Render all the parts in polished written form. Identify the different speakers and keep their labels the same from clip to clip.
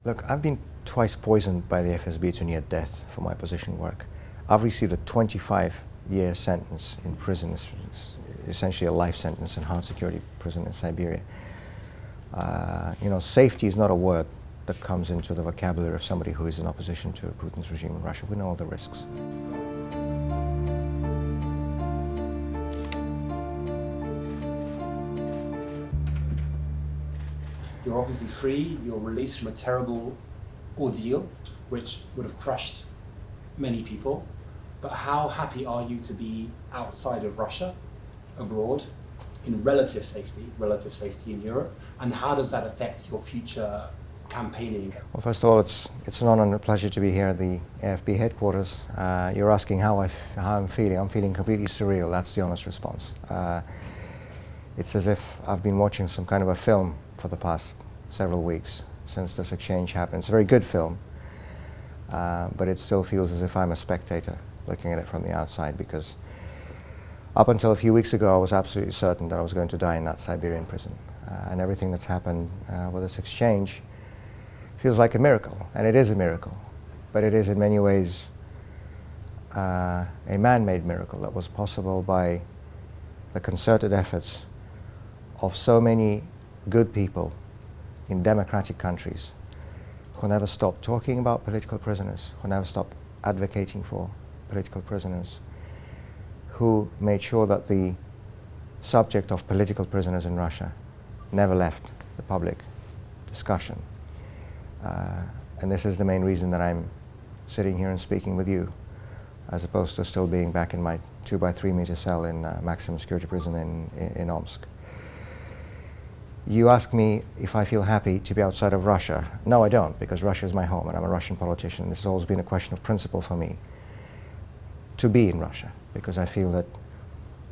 Speaker 1: Look, I've been twice poisoned by the FSB to near death for my opposition work. I've received a 25-year sentence in prison, essentially a life sentence in hard security prison in Siberia. Safety is not a word that comes into the vocabulary of somebody who is in opposition to Putin's regime in Russia. We know all the risks.
Speaker 2: You're obviously free, you're released from a terrible ordeal, which would have crushed many people. But how happy are you to be outside of Russia, abroad, in relative safety in Europe? And how does that affect your future campaigning?
Speaker 1: Well, first of all, it's an honor and a pleasure to be here at the AFP headquarters. You're asking how I'm feeling. I'm feeling completely surreal. That's the honest response. It's as if I've been watching some kind of a film for the past several weeks since this exchange happened. It's a very good film, but it still feels as if I'm a spectator looking at it from the outside, because up until a few weeks ago I was absolutely certain that I was going to die in that Siberian prison. And everything that's happened with this exchange feels like a miracle, and it is a miracle, but it is in many ways a man-made miracle that was possible by the concerted efforts of so many good people in democratic countries who never stopped talking about political prisoners, who never stopped advocating for political prisoners, who made sure that the subject of political prisoners in Russia never left the public discussion. And this is the main reason that I'm sitting here and speaking with you, as opposed to still being back in my 2 by 3 meter cell in maximum security prison in Omsk. You ask me if I feel happy to be outside of Russia. No, I don't, because Russia is my home and I'm a Russian politician. This has always been a question of principle for me to be in Russia, because I feel that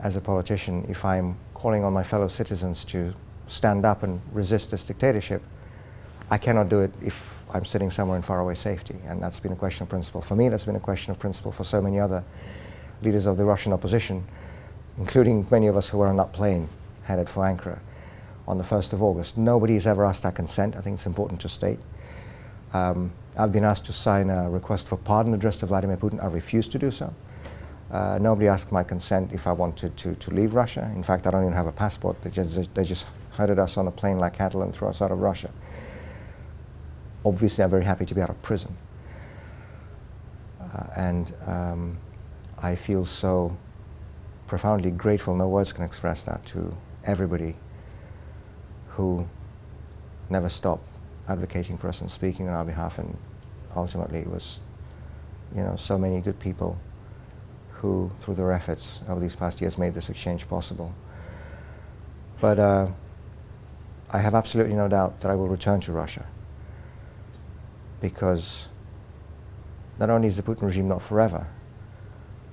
Speaker 1: as a politician, if I'm calling on my fellow citizens to stand up and resist this dictatorship, I cannot do it if I'm sitting somewhere in faraway safety. And that's been a question of principle. For me, that's been a question of principle for so many other leaders of the Russian opposition, including many of us who were on that plane headed for Ankara on the 1st of August. Nobody has ever asked our consent. I think it's important to state. I've been asked to sign a request for pardon addressed to Vladimir Putin. I refused to do so. Nobody asked my consent if I wanted to leave Russia. In fact, I don't even have a passport. They just herded us on a plane like cattle and threw us out of Russia. Obviously, I'm very happy to be out of prison. I feel so profoundly grateful, no words can express that, to everybody who never stopped advocating for us and speaking on our behalf. And ultimately it was, so many good people who, through their efforts over these past years, made this exchange possible. But I have absolutely no doubt that I will return to Russia, because not only is the Putin regime not forever,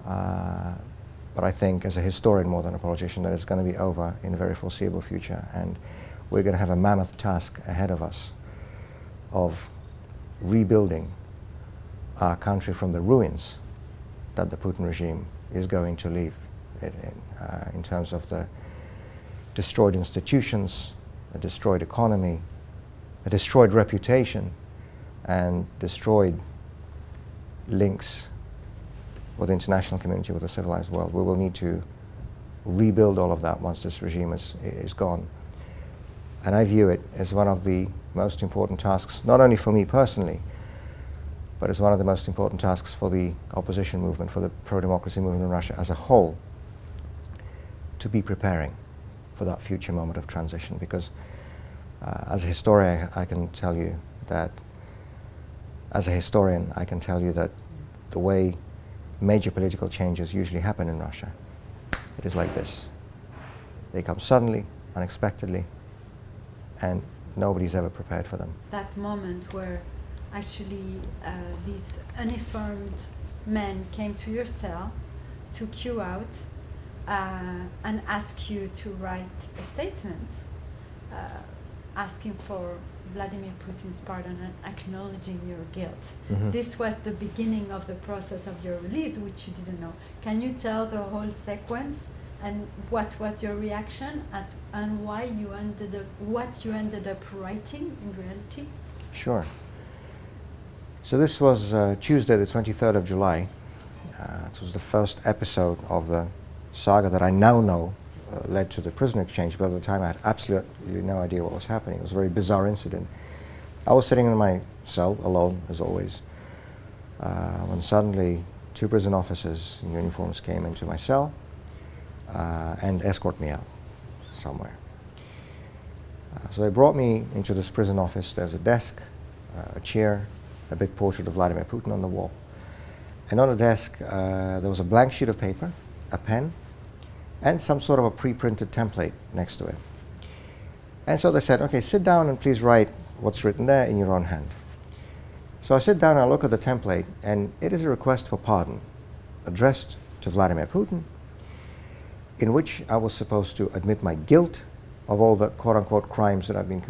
Speaker 1: but I think as a historian more than a politician that it's going to be over in the very foreseeable future, and we're going to have a mammoth task ahead of us of rebuilding our country from the ruins that the Putin regime is going to leave it in terms of the destroyed institutions, a destroyed economy, a destroyed reputation, and destroyed links with the international community, with the civilized world. We will need to rebuild all of that once this regime is gone. And I view it as one of the most important tasks, not only for me personally, but as one of the most important tasks for the opposition movement, for the pro-democracy movement in Russia as a whole, to be preparing for that future moment of transition. Because as a historian, I can tell you that the way major political changes usually happen in Russia, it is like this. They come suddenly, unexpectedly, and nobody's ever prepared for them.
Speaker 3: That moment where actually these uniformed men came to your cell, took you out, and asked you to write a statement asking for Vladimir Putin's pardon and acknowledging your guilt.
Speaker 1: Mm-hmm.
Speaker 3: This was the beginning of the process of your release, which you didn't know. Can you tell the whole sequence and what was your reaction and why you ended up, what you ended up writing in reality?
Speaker 1: Sure. So this was Tuesday, the 23rd of July. It was the first episode of the saga that I now know led to the prisoner exchange, but at the time I had absolutely no idea what was happening. It was a very bizarre incident. I was sitting in my cell, alone, as always, when suddenly two prison officers in uniforms came into my cell and escorted me out somewhere. So they brought me into this prison office. There's a desk, a chair, a big portrait of Vladimir Putin on the wall. And on the desk, there was a blank sheet of paper, a pen, and some sort of a pre-printed template next to it. And so they said, okay, sit down and please write what's written there in your own hand. So I sit down and I look at the template, and it is a request for pardon addressed to Vladimir Putin, in which I was supposed to admit my guilt of all the quote-unquote crimes that I've been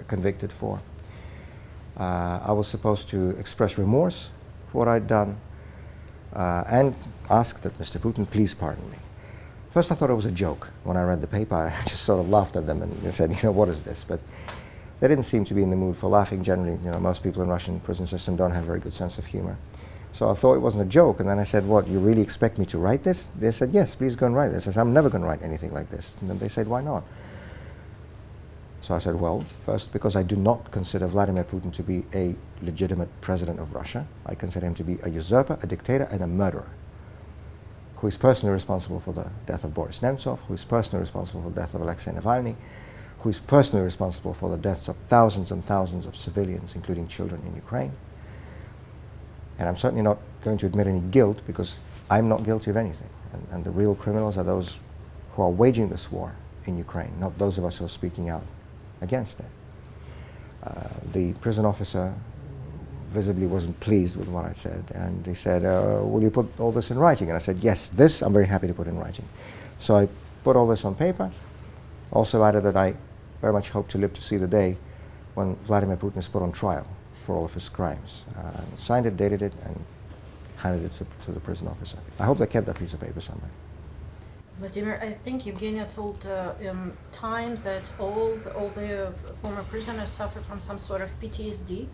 Speaker 1: convicted for. I was supposed to express remorse for what I'd done and ask that Mr. Putin please pardon me. First I thought it was a joke. When I read the paper, I just sort of laughed at them and said, what is this? But they didn't seem to be in the mood for laughing. Generally, most people in the Russian prison system don't have a very good sense of humor. So I thought it wasn't a joke, and then I said, what, you really expect me to write this? They said, yes, please go and write this. I said, I'm never going to write anything like this. And then they said, why not? So I said, well, first, because I do not consider Vladimir Putin to be a legitimate president of Russia. I consider him to be a usurper, a dictator, and a murderer, who is personally responsible for the death of Boris Nemtsov, who is personally responsible for the death of Alexei Navalny, who is personally responsible for the deaths of thousands and thousands of civilians, including children in Ukraine. And I'm certainly not going to admit any guilt, because I'm not guilty of anything. And the real criminals are those who are waging this war in Ukraine, not those of us who are speaking out against it. The prison officer visibly wasn't pleased with what I said, and he said, will you put all this in writing? And I said, yes, this I'm very happy to put in writing. So I put all this on paper, also added that I very much hope to live to see the day when Vladimir Putin is put on trial for all of his crimes. Signed it, dated it, and handed it to the prison officer. I hope they kept that piece of paper somewhere.
Speaker 4: Vladimir, I think Evgenia told Time that all the former prisoners suffer from some sort of PTSD.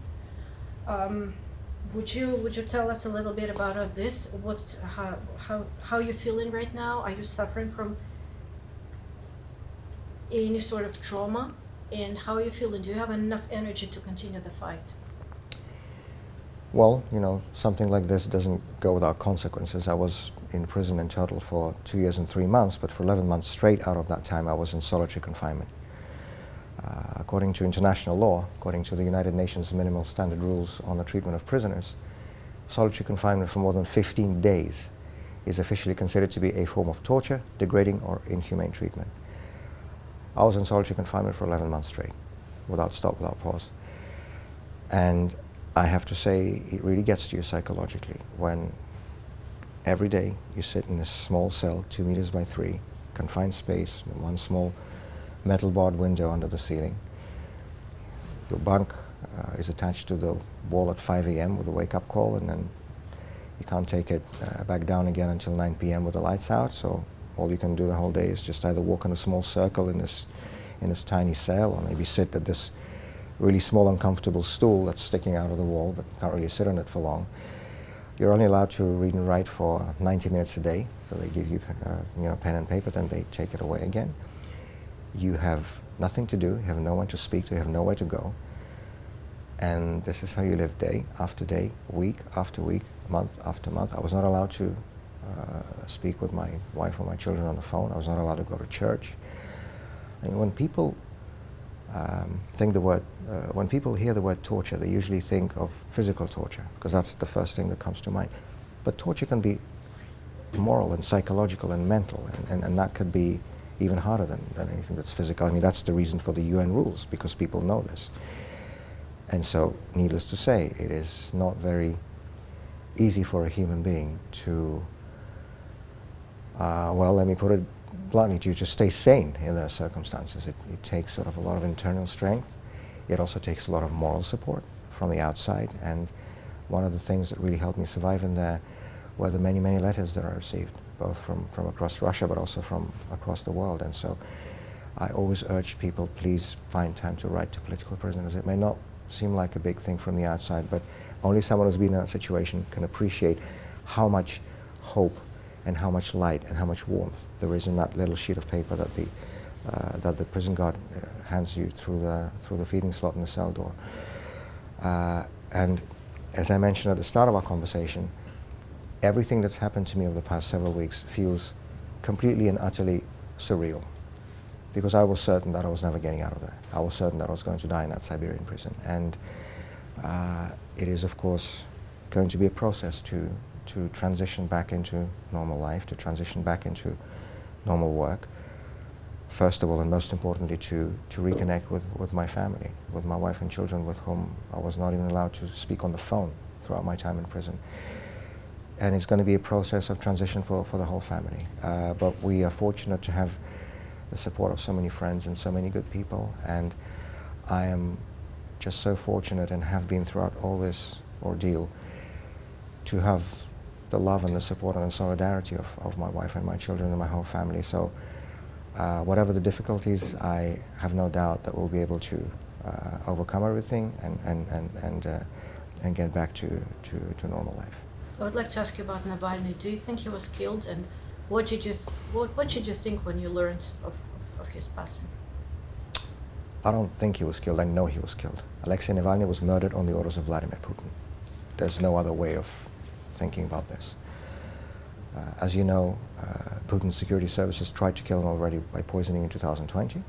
Speaker 4: Would you tell us a little bit about this? How you feeling right now? Are you suffering from any sort of trauma? And how are you feeling? Do you have enough energy to continue the fight?
Speaker 1: Well, something like this doesn't go without consequences. I was in prison in total for 2 years and 3 months, but for 11 months straight out of that time I was in solitary confinement. According to international law, according to the United Nations minimal standard rules on the treatment of prisoners, solitary confinement for more than 15 days is officially considered to be a form of torture, degrading, or inhumane treatment. I was in solitary confinement for 11 months straight, without stop, without pause. And I have to say, it really gets to you psychologically when every day you sit in this small cell, 2 meters by 3, confined space, one small metal barred window under the ceiling. Your bunk is attached to the wall at 5 a.m. with a wake-up call, and then you can't take it back down again until 9 p.m. with the lights out, so all you can do the whole day is just either walk in a small circle in this tiny cell, or maybe sit at this really small uncomfortable stool that's sticking out of the wall, but can't really sit on it for long. You're only allowed to read and write for 90 minutes a day, so they give you pen and paper, then they take it away again. You have nothing to do, you have no one to speak to, you have nowhere to go, and this is how you live day after day, week after week, month after month. I was not allowed to speak with my wife or my children on the phone. I was not allowed to go to church. And when people when people hear the word torture, they usually think of physical torture, because that's the first thing that comes to mind. But torture can be moral and psychological and mental, and that could be even harder than anything that's physical. I mean, that's the reason for the UN rules, because people know this. And so, needless to say, it is not very easy for a human being to, well, let me put it bluntly, to stay sane in those circumstances. It takes sort of a lot of internal strength. It also takes a lot of moral support from the outside. And one of the things that really helped me survive in there were the many, many letters that I received, both from across Russia, but also from across the world. And so I always urge people, please find time to write to political prisoners. It may not seem like a big thing from the outside, but only someone who's been in that situation can appreciate how much hope and how much light and how much warmth there is in that little sheet of paper that the prison guard hands you through the feeding slot in the cell door. And as I mentioned at the start of our conversation, everything that's happened to me over the past several weeks feels completely and utterly surreal, because I was certain that I was never getting out of there. I was certain that I was going to die in that Siberian prison. And it is, of course, going to be a process to transition back into normal life, to transition back into normal work. First of all, and most importantly, to reconnect with my family, with my wife and children, with whom I was not even allowed to speak on the phone throughout my time in prison. And it's going to be a process of transition for the whole family. But we are fortunate to have the support of so many friends and so many good people. And I am just so fortunate, and have been throughout all this ordeal, to have the love and the support and the solidarity of my wife and my children and my whole family. So whatever the difficulties, I have no doubt that we'll be able to overcome everything and get back to normal life.
Speaker 4: I would like to ask you about Navalny. Do you think he was killed, and what did you think when you learned of his passing?
Speaker 1: I don't think he was killed. I know he was killed. Alexei Navalny was murdered on the orders of Vladimir Putin. There's no other way of thinking about this. As you know, Putin's security services tried to kill him already by poisoning in 2020.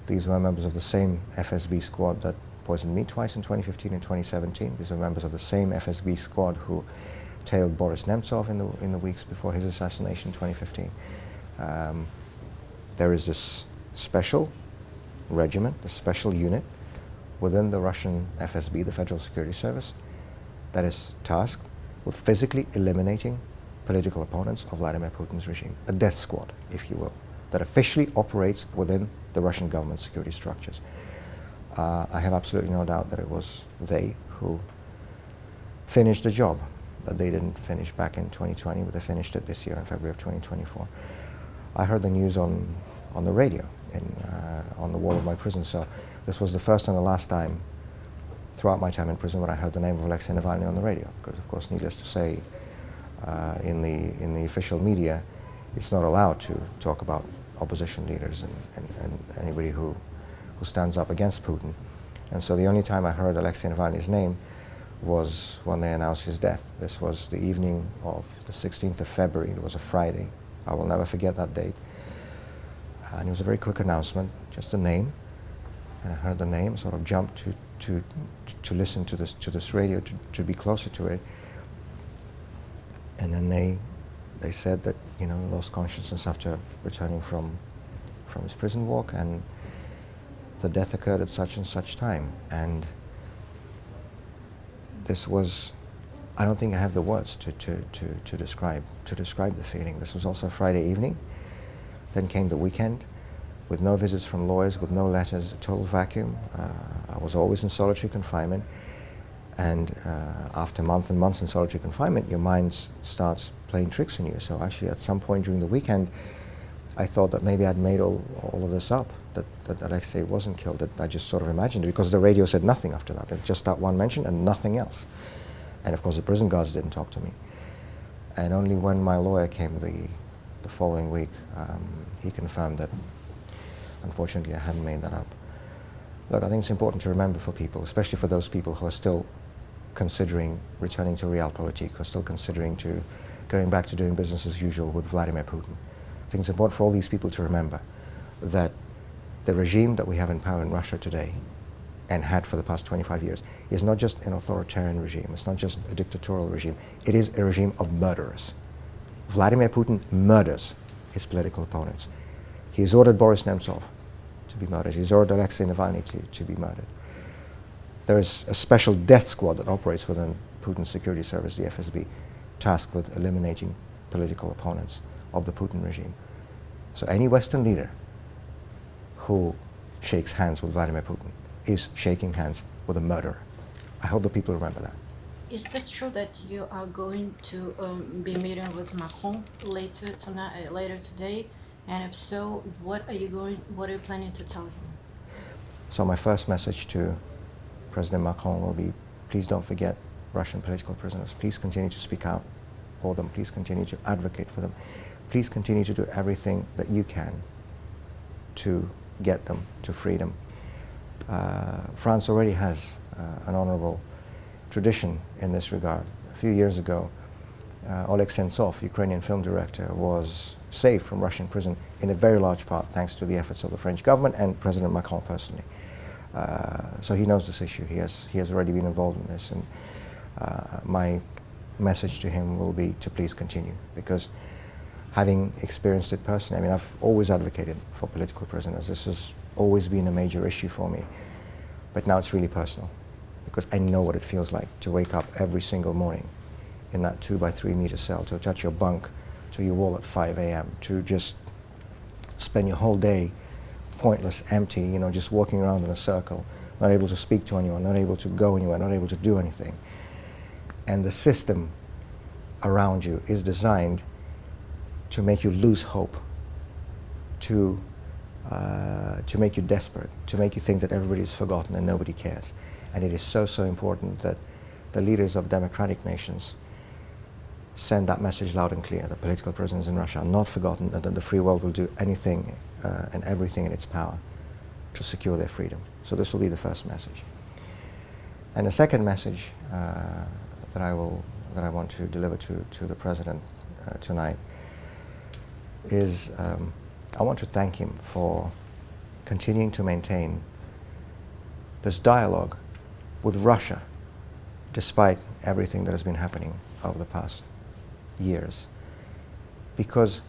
Speaker 1: These were members of the same FSB squad that poisoned me twice in 2015 and 2017. These were members of the same FSB squad who tailed Boris Nemtsov in the weeks before his assassination in 2015. There is this special regiment, a special unit within the Russian FSB, the Federal Security Service, that is tasked with physically eliminating political opponents of Vladimir Putin's regime, a death squad, if you will, that officially operates within the Russian government security structures. I have absolutely no doubt that it was they who finished the job that they didn't finish back in 2020, but they finished it this year in February of 2024. I heard the news on the radio on the wall of my prison cell. This was the first and the last time throughout my time in prison when I heard the name of Alexei Navalny on the radio, because of course, needless to say, in the official media, it's not allowed to talk about opposition leaders and anybody who stands up against Putin. And so the only time I heard Alexei Navalny's name was when they announced his death. This was the evening of the 16th of February. It was a Friday. I will never forget that date. And it was a very quick announcement, just a name. And I heard the name, sort of jumped to listen to this radio, to be closer to it. And then they said that, you know, he lost consciousness after returning from his prison walk, and the death occurred at such and such time. And this was, I don't think I have the words to describe the feeling. This was also Friday evening. Then came the weekend, with no visits from lawyers, with no letters, a total vacuum. I was always in solitary confinement. And after months and months in solitary confinement, your mind starts playing tricks on you. So actually, at some point during the weekend, I thought that maybe I'd made all of this up, that Alexei wasn't killed, that I just sort of imagined it, because the radio said nothing after that. Just that one mention and nothing else. And of course, the prison guards didn't talk to me. And only when my lawyer came the following week, he confirmed that, unfortunately, I hadn't made that up. Look, I think it's important to remember for people, especially for those people who are still considering returning to realpolitik, who are still considering going back to doing business as usual with Vladimir Putin. I think it's important for all these people to remember that the regime that we have in power in Russia today, and had for the past 25 years, is not just an authoritarian regime, it's not just a dictatorial regime, it is a regime of murderers. Vladimir Putin murders his political opponents. He has ordered Boris Nemtsov to be murdered. He's ordered Alexei Navalny to be murdered. There is a special death squad that operates within Putin's security service, the FSB, tasked with eliminating political opponents of the Putin regime. So any Western leader who shakes hands with Vladimir Putin is shaking hands with a murderer. I hope the people remember that.
Speaker 4: Is this true that you are going to be meeting with Macron later today? And if so, what are you planning to tell him?
Speaker 1: So my first message to President Macron will be, please don't forget Russian political prisoners. Please continue to speak out for them. Please continue to advocate for them. Please continue to do everything that you can to get them to freedom. France already has an honorable tradition in this regard. A few years ago, Oleg Sentsov, Ukrainian film director, was saved from Russian prison in a very large part thanks to the efforts of the French government and President Macron personally. So he knows this issue. He has already been involved in this, and my message to him will be to please continue, because having experienced it personally, I mean, I've always advocated for political prisoners. This has always been a major issue for me, but now it's really personal, because I know what it feels like to wake up every single morning in that 2 by 3 meter cell, to touch your bunk, to your wall at 5 a.m., to just spend your whole day pointless, empty, you know, just walking around in a circle, not able to speak to anyone, not able to go anywhere, not able to do anything. And the system around you is designed to make you lose hope, to make you desperate, to make you think that everybody is forgotten and nobody cares. And it is so, so important that the leaders of democratic nations send that message loud and clear, that political prisoners in Russia are not forgotten, and that the free world will do anything and everything in its power to secure their freedom. So this will be the first message. And the second message that I want to deliver to the President tonight is I want to thank him for continuing to maintain this dialogue with Russia despite everything that has been happening over the past years. Because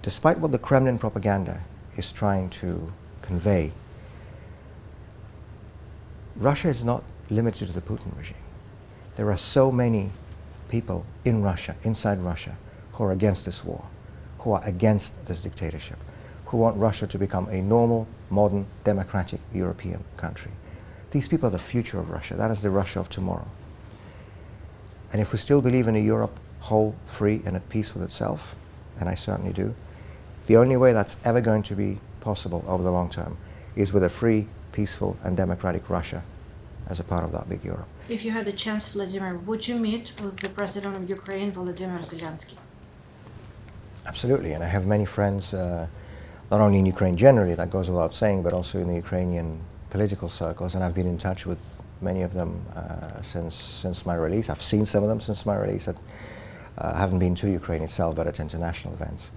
Speaker 1: despite what the Kremlin propaganda is trying to convey, Russia is not limited to the Putin regime. There are so many people in Russia, inside Russia, who are against this war, who are against this dictatorship, who want Russia to become a normal, modern, democratic European country. These people are the future of Russia. That is the Russia of tomorrow. And if we still believe in a Europe whole, free, and at peace with itself, and I certainly do, the only way that's ever going to be possible over the long term is with a free, peaceful, and democratic Russia as a part of that big Europe.
Speaker 4: If you had a chance, Vladimir, would you meet with the President of Ukraine, Vladimir Zelensky?
Speaker 1: Absolutely, and I have many friends, not only in Ukraine generally, that goes without saying, but also in the Ukrainian political circles, and I've been in touch with many of them since my release. I've seen some of them since my release. I haven't been to Ukraine itself, but at international events.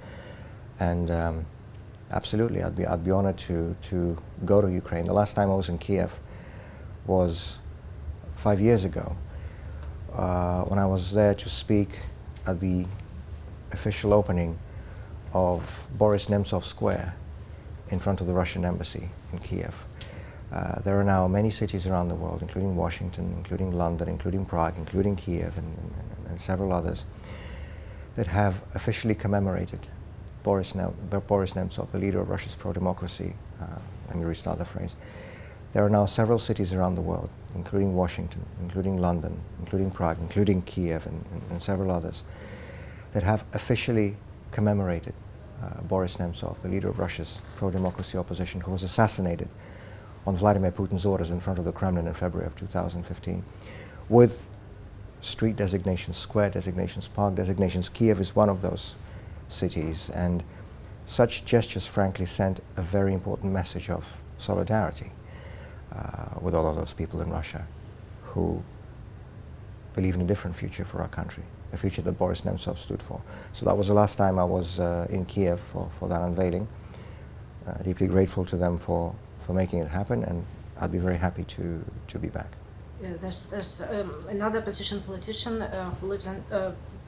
Speaker 1: And absolutely, I'd be honored to go to Ukraine. The last time I was in Kiev was 5 years ago, when I was there to speak at the official opening of Boris Nemtsov Square in front of the Russian embassy in Kiev. There are now many cities around the world, including Washington, including London, including Prague, including Kiev, and several others, that have officially commemorated Boris Nemtsov, the leader of Russia's pro-democracy. Let me restart the phrase. There are now several cities around the world, including Washington, including London, including Prague, including Kiev, and several others, that have officially commemorated Boris Nemtsov, the leader of Russia's pro-democracy opposition, who was assassinated on Vladimir Putin's orders in front of the Kremlin in February of 2015, with street designations, square designations, park designations. Kiev is one of those cities, and such gestures frankly sent a very important message of solidarity with all of those people in Russia who believe in a different future for our country, a future that Boris Nemtsov stood for. So that was the last time I was in Kiev for that unveiling. Deeply grateful to them for making it happen, and I'd be very happy to be back.
Speaker 4: Yeah, there's another opposition politician who lives in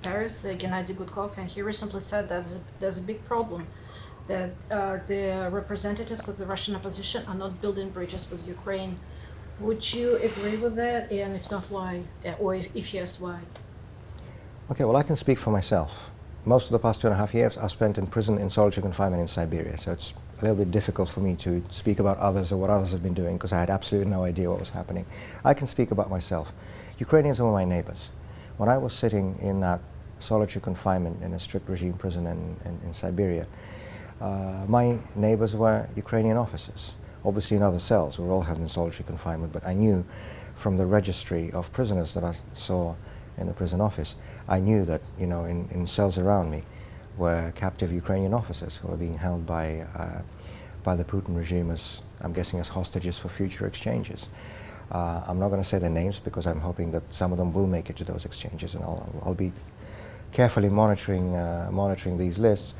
Speaker 4: Paris, Gennady Gudkov, and he recently said that there's a big problem, that the representatives of the Russian opposition are not building bridges with Ukraine. Would you agree with that, and if not, why? Or if yes, why?
Speaker 1: Okay, well, I can speak for myself. Most of the past 2.5 years I've spent in prison in solitary confinement in Siberia, so it's a little bit difficult for me to speak about others or what others have been doing, because I had absolutely no idea what was happening. I can speak about myself. Ukrainians are my neighbors. When I was sitting in that solitary confinement in a strict regime prison in Siberia, my neighbors were Ukrainian officers, obviously in other cells. We were all held in solitary confinement, but I knew from the registry of prisoners that I saw in the prison office, I knew that, you know, in cells around me were captive Ukrainian officers who were being held by the Putin regime as, I'm guessing, as hostages for future exchanges. I'm not going to say their names because I'm hoping that some of them will make it to those exchanges, and I'll be carefully monitoring these lists.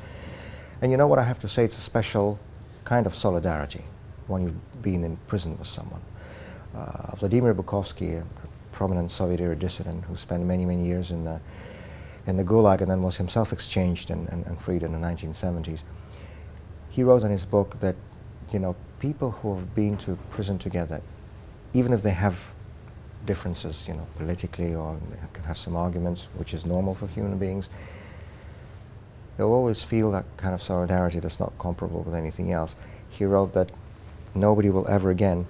Speaker 1: And you know what I have to say, it's a special kind of solidarity when you've been in prison with someone. Vladimir Bukovsky, a prominent Soviet-era dissident who spent many, many years in the Gulag and then was himself exchanged and freed in the 1970s, he wrote in his book that, you know, people who have been to prison together, even if they have differences, you know, politically, or they can have some arguments, which is normal for human beings, they'll always feel that kind of solidarity that's not comparable with anything else. He wrote that nobody will ever again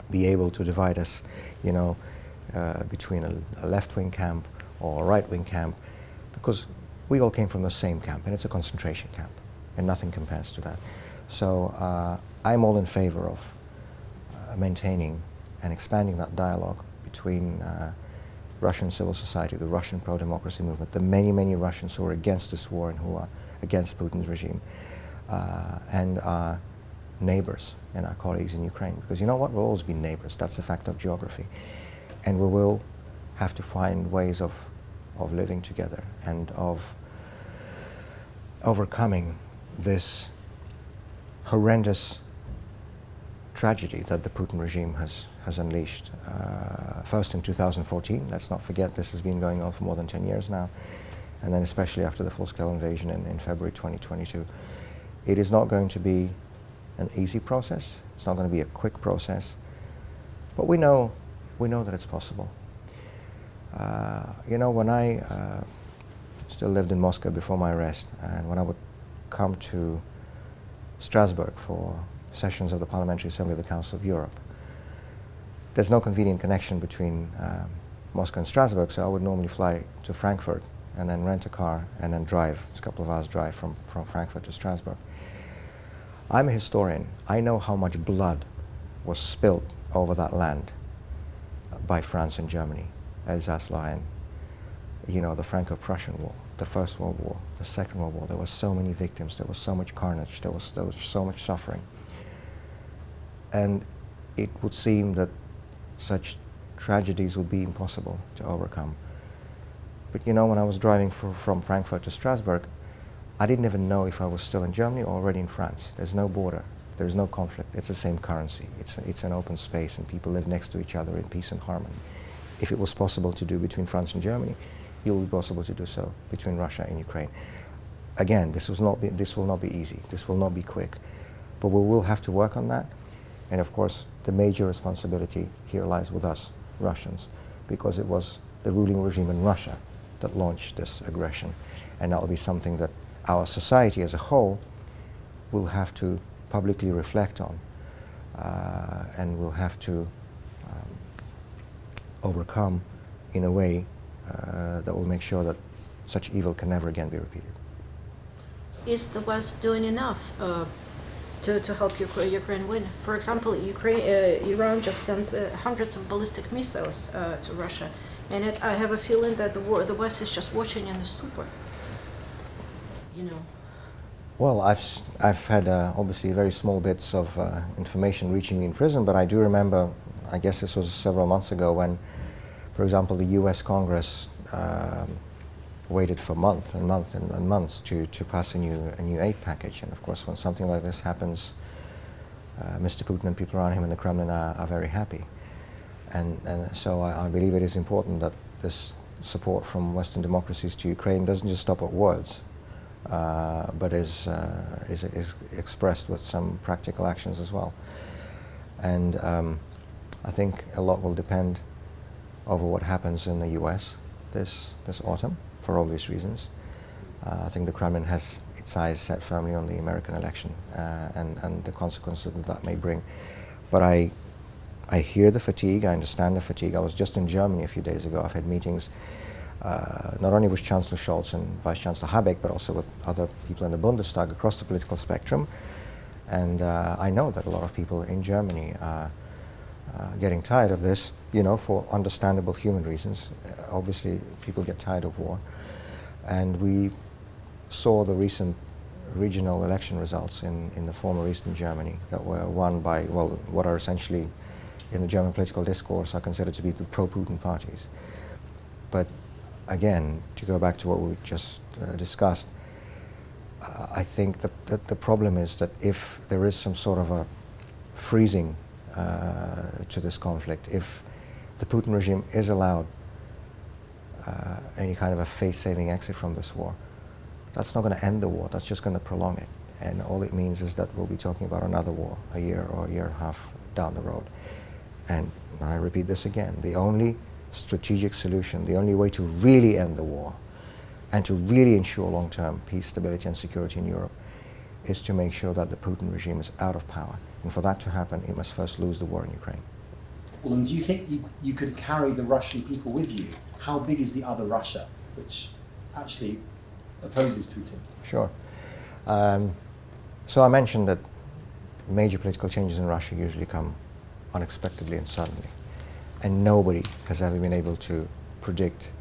Speaker 1: be able to divide us, you know, between a left-wing camp or a right-wing camp, because we all came from the same camp, and it's a concentration camp, and nothing compares to that. So I'm all in favor of maintaining and expanding that dialogue between Russian civil society, the Russian pro-democracy movement, the many, many Russians who are against this war and who are against Putin's regime, and our neighbors and our colleagues in Ukraine. Because you know what? We'll always be neighbors. That's a fact of geography. And we will have to find ways of living together and of overcoming this horrendous tragedy that the Putin regime has unleashed. First in 2014, let's not forget this has been going on for more than 10 years now, and then especially after the full-scale invasion in February 2022. It is not going to be an easy process. It's not going to be a quick process, but we know that it's possible. You know, when I still lived in Moscow before my arrest, and when I would come to Strasbourg for sessions of the Parliamentary Assembly of the Council of Europe, there's no convenient connection between Moscow and Strasbourg, so I would normally fly to Frankfurt and then rent a car and then drive. It's a couple of hours drive from Frankfurt to Strasbourg. I'm a historian. I know how much blood was spilled over that land by France and Germany, Alsace-Lorraine, you know, the Franco-Prussian War, the First World War, the Second World War. There were so many victims, there was so much carnage, there was so much suffering. And it would seem that such tragedies would be impossible to overcome. But you know, when I was driving from Frankfurt to Strasbourg, I didn't even know if I was still in Germany or already in France. There's no border, there's no conflict, it's the same currency, it's an open space, and people live next to each other in peace and harmony. If it was possible to do between France and Germany, it will be possible to do so between Russia and Ukraine. Again, this will not be easy, this will not be quick, but we will have to work on that. And of course, the major responsibility here lies with us, Russians, because it was the ruling regime in Russia that launched this aggression. And that will be something that our society as a whole will have to publicly reflect on, and will have to overcome in a way that will make sure that such evil can never again be repeated.
Speaker 4: Is the West doing enough to help Ukraine win? For example, Iran just sent hundreds of ballistic missiles to Russia, and I have a feeling that the West is just watching in a stupor. You know.
Speaker 1: Well, I've had obviously very small bits of information reaching me in prison, but I do remember, I guess this was several months ago, when, for example, the U.S. Congress waited for months and months to pass a new aid package. And of course, when something like this happens, Mr. Putin and people around him in the Kremlin are very happy. And so I believe it is important that this support from Western democracies to Ukraine doesn't just stop at words, but is expressed with some practical actions as well. And I think a lot will depend over what happens in the U.S. this autumn, for obvious reasons. I think the Kremlin has its eyes set firmly on the American election and the consequences that may bring. But I hear the fatigue, I understand the fatigue. I was just in Germany a few days ago. I've had meetings not only with Chancellor Scholz and Vice Chancellor Habeck, but also with other people in the Bundestag across the political spectrum. And I know that a lot of people in Germany are getting tired of this, you know, for understandable human reasons. Obviously, people get tired of war. And we saw the recent regional election results in the former Eastern Germany that were won by, well, what are essentially, in the German political discourse, are considered to be the pro-Putin parties. But again, to go back to what we just discussed, I think that the problem is that if there is some sort of a freezing to this conflict, if the Putin regime is allowed any kind of a face-saving exit from this war, that's not going to end the war, that's just going to prolong it. And all it means is that we'll be talking about another war a year or a year and a half down the road. And I repeat this again, the only strategic solution, the only way to really end the war and to really ensure long-term peace, stability and security in Europe is to make sure that the Putin regime is out of power. And for that to happen, it must first lose the war in Ukraine.
Speaker 2: Well, and do you think you could carry the Russian people with you? How big is the other Russia, which actually opposes Putin?
Speaker 1: Sure. So I mentioned that major political changes in Russia usually come unexpectedly and suddenly. And nobody has ever been able to predict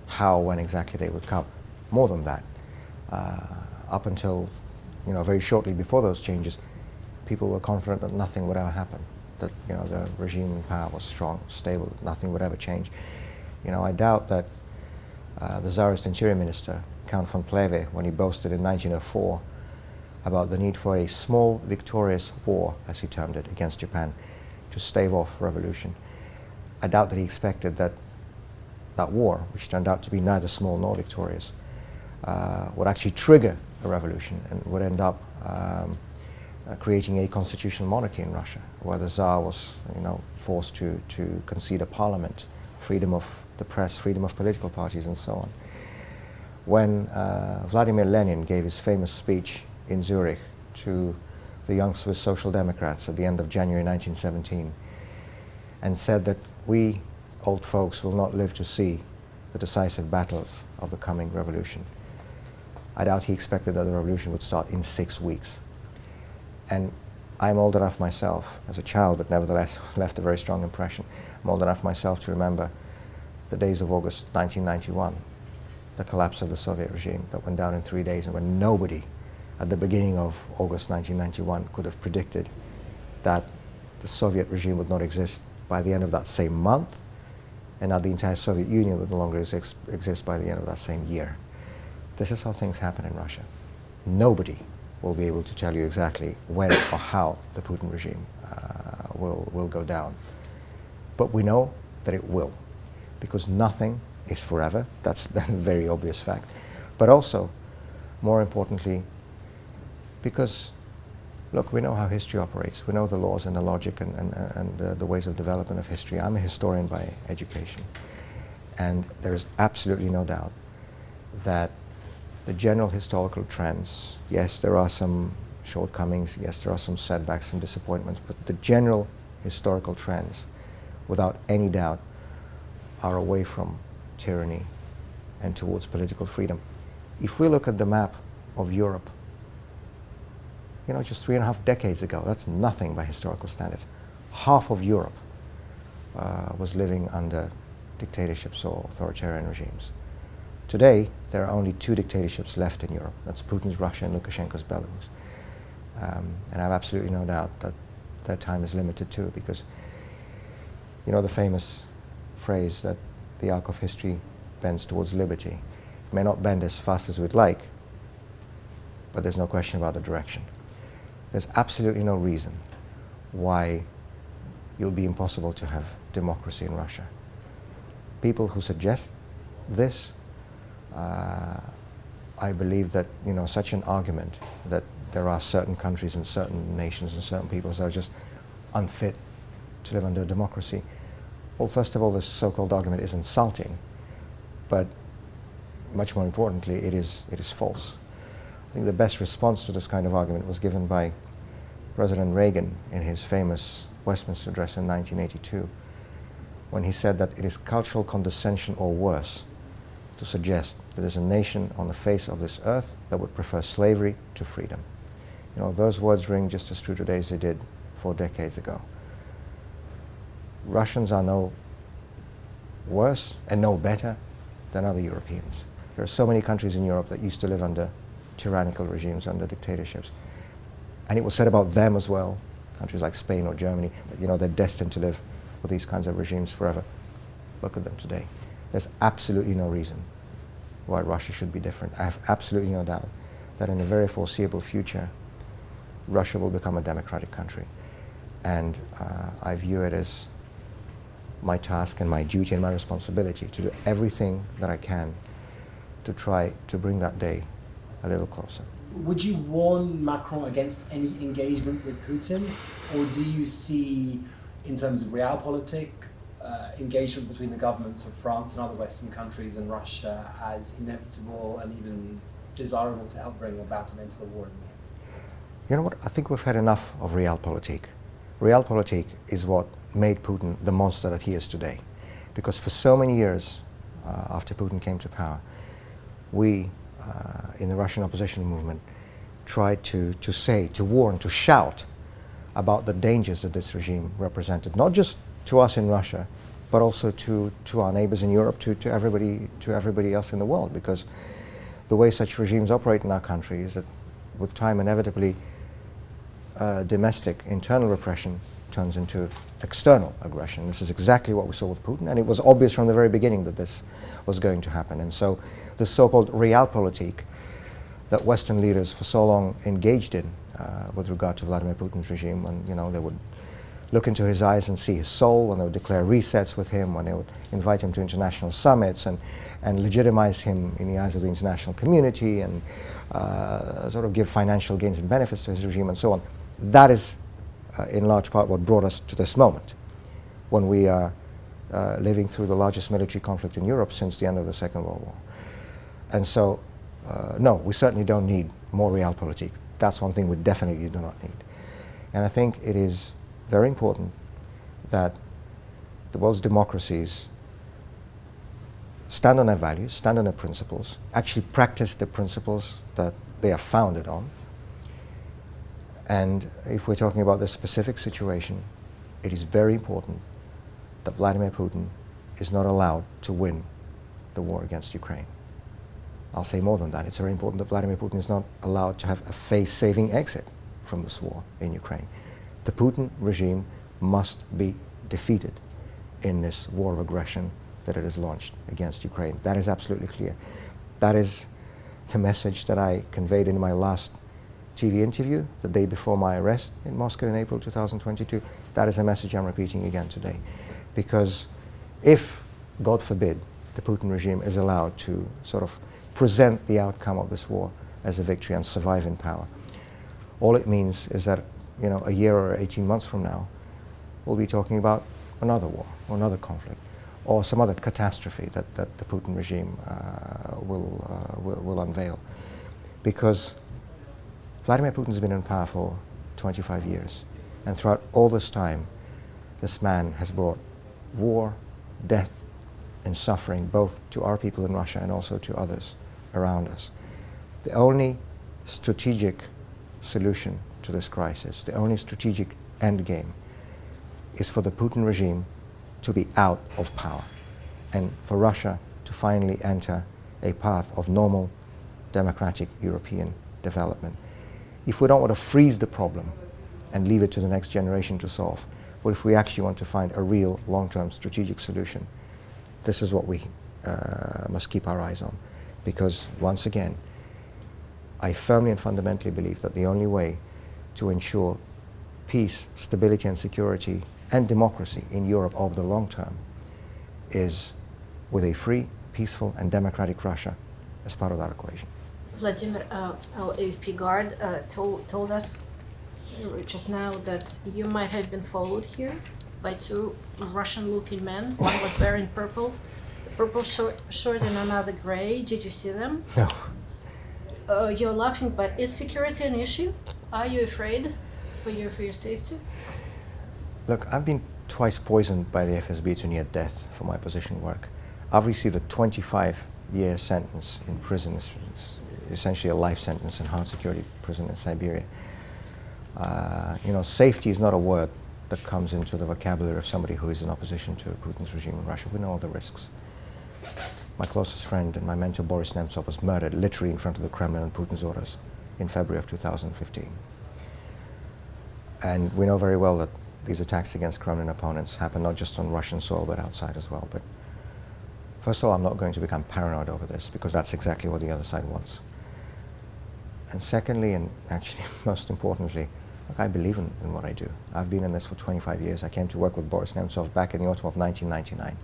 Speaker 1: how, when exactly they would come. More than that, up until, you know, very shortly before those changes, people were confident that nothing would ever happen, that, you know, the regime in power was strong, stable, that nothing would ever change. You know, I doubt that the Tsarist interior minister, Count von Plehve, when he boasted in 1904 about the need for a small victorious war, as he termed it, against Japan, to stave off revolution, I doubt that he expected that that war, which turned out to be neither small nor victorious, would actually trigger a revolution and would end up creating a constitutional monarchy in Russia, where the Tsar was, you know, forced to concede a parliament, freedom of the press, freedom of political parties, and so on. When Vladimir Lenin gave his famous speech in Zurich to the young Swiss Social Democrats at the end of January 1917, and said that we old folks will not live to see the decisive battles of the coming revolution, I doubt he expected that the revolution would start in 6 weeks. And I'm old enough myself, as a child, but nevertheless left a very strong impression. I'm old enough myself to remember the days of August 1991, the collapse of the Soviet regime that went down in 3 days, and when nobody at the beginning of August 1991 could have predicted that the Soviet regime would not exist by the end of that same month, and that the entire Soviet Union would no longer exist by the end of that same year. This is how things happen in Russia. Nobody will be able to tell you exactly when or how the Putin regime will go down. But we know that it will, because nothing is forever. That's a very obvious fact. But also, more importantly, because, look, we know how history operates. We know the laws and the logic and the ways of development of history. I'm a historian by education. And there is absolutely no doubt that the general historical trends, yes, there are some shortcomings, yes, there are some setbacks, some disappointments, but the general historical trends, without any doubt, are away from tyranny and towards political freedom. If we look at the map of Europe, you know, just 3.5 decades ago, that's nothing by historical standards. Half of Europe was living under dictatorships or authoritarian regimes. Today, there are only 2 dictatorships left in Europe. That's Putin's Russia and Lukashenko's Belarus. And I have absolutely no doubt that their time is limited too, because, you know, the famous phrase that the arc of history bends towards liberty. It may not bend as fast as we'd like, but there's no question about the direction. There's absolutely no reason why it'll be impossible to have democracy in Russia. People who suggest this, I believe that, you know, such an argument that there are certain countries and certain nations and certain peoples that are just unfit to live under democracy. Well, first of all, this so-called argument is insulting, but much more importantly, it is false. I think the best response to this kind of argument was given by President Reagan in his famous Westminster address in 1982, when he said that it is cultural condescension or worse to suggest that there's a nation on the face of this earth that would prefer slavery to freedom. You know, those words ring just as true today as they did 4 decades ago. Russians are no worse and no better than other Europeans. There are so many countries in Europe that used to live under tyrannical regimes, under dictatorships. And it was said about them as well, countries like Spain or Germany, that, you know, they're destined to live with these kinds of regimes forever. Look at them today. There's absolutely no reason why Russia should be different. I have absolutely no doubt that in a very foreseeable future, Russia will become a democratic country. And I view it as my task and my duty and my responsibility to do everything that I can to try to bring that day a little closer.
Speaker 2: Would you warn Macron against any engagement with Putin, or do you see, in terms of realpolitik, engagement between the governments of France and other Western countries and Russia as inevitable and even desirable to help bring about an end to the war?
Speaker 1: You know what? I think we've had enough of realpolitik. Realpolitik is what made Putin the monster that he is today. Because for so many years after Putin came to power, we in the Russian opposition movement tried to say, to warn, to shout about the dangers that this regime represented, not just to us in Russia, but also to our neighbors in Europe, to everybody else in the world. Because the way such regimes operate in our country is that with time, inevitably, domestic internal repression turns into external aggression. This is exactly what we saw with Putin, and it was obvious from the very beginning that this was going to happen. And so the so-called realpolitik that Western leaders for so long engaged in with regard to Vladimir Putin's regime, when, you know, they would look into his eyes and see his soul, when they would declare resets with him, when they would invite him to international summits and legitimize him in the eyes of the international community and sort of give financial gains and benefits to his regime and so on. That is in large part what brought us to this moment, when we are living through the largest military conflict in Europe since the end of the Second World War. And so, no, we certainly don't need more realpolitik. That's one thing we definitely do not need. And I think it is very important that the world's democracies stand on their values, stand on their principles, actually practice the principles that they are founded on. And if we're talking about this specific situation, it is very important that Vladimir Putin is not allowed to win the war against Ukraine. I'll say more than that. It's very important that Vladimir Putin is not allowed to have a face-saving exit from this war in Ukraine. The Putin regime must be defeated in this war of aggression that it has launched against Ukraine. That is absolutely clear. That is the message that I conveyed in my last TV interview the day before my arrest in Moscow in April 2022. That is a message I'm repeating again today. Because if, God forbid, the Putin regime is allowed to sort of present the outcome of this war as a victory and survive in power, all it means is that, you know, a year or 18 months from now, we'll be talking about another war or another conflict or some other catastrophe that the Putin regime will unveil. Because Vladimir Putin has been in power for 25 years, and throughout all this time, this man has brought war, death, and suffering both to our people in Russia and also to others around us. The only strategic solution to this crisis, the only strategic end game, is for the Putin regime to be out of power and for Russia to finally enter a path of normal, democratic European development. If we don't want to freeze the problem and leave it to the next generation to solve, but if we actually want to find a real long-term strategic solution, this is what we must keep our eyes on. Because, once again, I firmly and fundamentally believe that the only way to ensure peace, stability and security and democracy in Europe over the long term is with a free, peaceful and democratic Russia as part of that equation.
Speaker 4: Vladimir, our AFP guard told us just now that you might have been followed here by two Russian-looking men. One was wearing purple shirt and another gray. Did you see them?
Speaker 1: No.
Speaker 4: You're laughing, but is security an issue? Are you afraid for your safety?
Speaker 1: Look, I've been twice poisoned by the FSB to near death for my opposition work. I've received a 25-year sentence in prison, essentially a life sentence in hard security prison in Siberia. Safety is not a word that comes into the vocabulary of somebody who is in opposition to Putin's regime in Russia. We know all the risks. My closest friend and my mentor, Boris Nemtsov, was murdered literally in front of the Kremlin on Putin's orders in February of 2015. And we know very well that these attacks against Kremlin opponents happen not just on Russian soil, but outside as well. But first of all, I'm not going to become paranoid over this, because that's exactly what the other side wants. And secondly, and actually most importantly, look, I believe in what I do. I've been in this for 25 years. I came to work with Boris Nemtsov back in the autumn of 1999.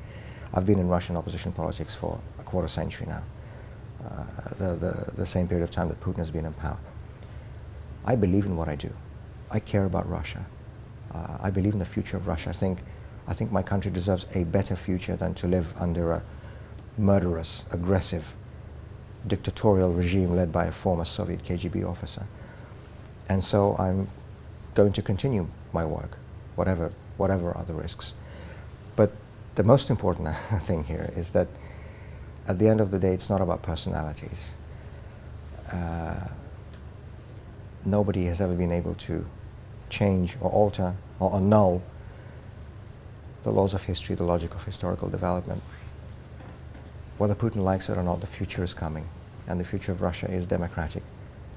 Speaker 1: I've been in Russian opposition politics for a quarter century now, the same period of time that Putin has been in power. I believe in what I do. I care about Russia. I believe in the future of Russia. I think my country deserves a better future than to live under a murderous, aggressive, dictatorial regime led by a former Soviet KGB officer. And so I'm going to continue my work, whatever are the risks. But the most important thing here is that at the end of the day, it's not about personalities. Nobody has ever been able to change or alter or annul the laws of history, the logic of historical development. Whether Putin likes it or not, the future is coming, and the future of Russia is democratic.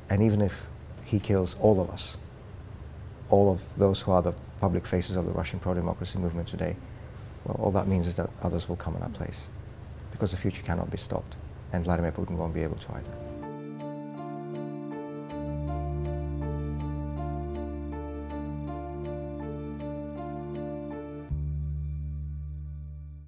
Speaker 1: And even if he kills all of us, all of those who are the public faces of the Russian pro-democracy movement today, well, all that means is that others will come in our place, because the future cannot be stopped, and Vladimir Putin won't be able to either.